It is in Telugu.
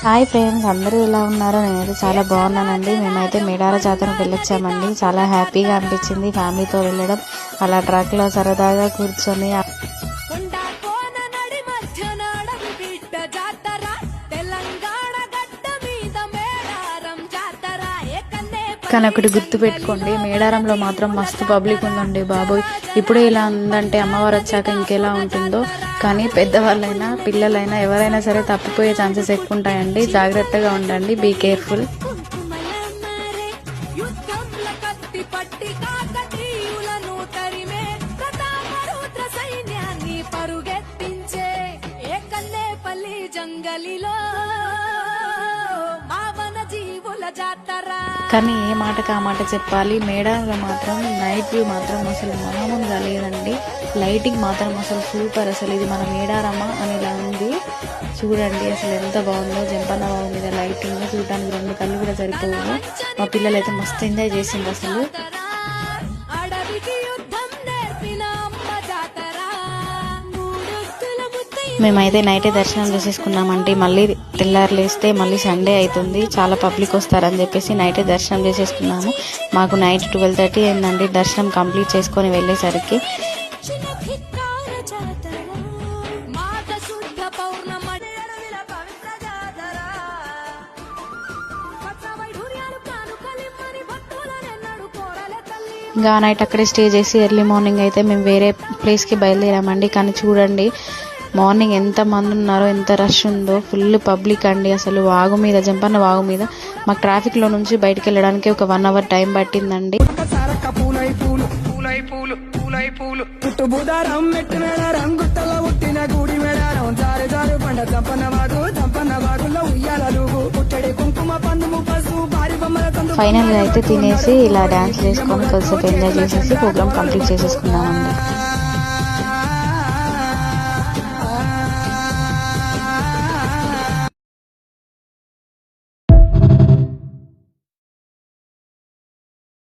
హాయ్ ఫ్రెండ్స్, అందరూ ఎలా ఉన్నారో? నేనైతే చాలా బాగున్నానండి. మేమైతే మేడార జాతరకు వెళ్ళొచ్చామండి. చాలా హ్యాపీగా అనిపించింది ఫ్యామిలీతో వెళ్ళడం. అలా ట్రక్లో సరదాగా కూర్చొని కానీ ఒకటి గుర్తు పెట్టుకోండి, మేడారంలో మాత్రం మస్తు పబ్లిక్ ఉందండి బాబోయ్. ఇప్పుడే ఇలా ఉందంటే అమ్మవారు వచ్చాక ఇంకెలా ఉంటుందో. కానీ పెద్దవాళ్ళైనా పిల్లలైనా ఎవరైనా సరే తప్పిపోయే ఛాన్సెస్ ఎక్కువ ఉంటాయండి. జాగ్రత్తగా ఉండండి, బీ కేర్ఫుల్. కానీ ఏ మాటకు ఆ మాట చెప్పాలి, మేడారంలో మాత్రం నైట్ వ్యూ మాత్రం అసలు మామూలుగా లేదండి. లైటింగ్ మాత్రం అసలు సూపర్. అసలు ఇది మన మేడారమా అనేలా ఉంది. చూడండి అసలు ఎంత బాగుందో. జంపన్న బాగు మీద లైటింగ్ చూడడానికి 2 కళ్ళు కూడా సరిపోవు. మా పిల్లలు అయితే మస్తు ఎంజాయ్ చేసింది అసలు. మేమైతే నైటే దర్శనం చేసేసుకున్నామండి. మళ్ళీ తెల్లారు లేస్తే మళ్ళీ సండే అవుతుంది, చాలా పబ్లిక్ వస్తారని చెప్పేసి నైటే దర్శనం చేసేసుకున్నాము. మాకు నైట్ 12:30 అయిందండి దర్శనం కంప్లీట్ చేసుకొని వెళ్ళేసరికి. ఇంకా నైట్ అక్కడే స్టే చేసి ఎర్లీ మార్నింగ్ అయితే మేము వేరే ప్లేస్కి బయలుదేరామండి. కానీ చూడండి మార్నింగ్ ఎంత మంది ఉన్నారో, ఎంత రష్ ఉందో. ఫుల్ పబ్లిక్ అండి. అసలు వాగు మీద, జంపన్న వాగు మీద మాకు ట్రాఫిక్లో నుంచి బయటకు వెళ్ళడానికి ఒక 1 అవర్ టైం పట్టిందండి. ఫైనల్గా అయితే తినేసి ఇలా డ్యాన్స్ చేసుకొని కొద్దిసేపు ఎంజాయ్ చేసేసి ప్రోగ్రామ్ కంప్లీట్ చేసేసుకున్నామండి.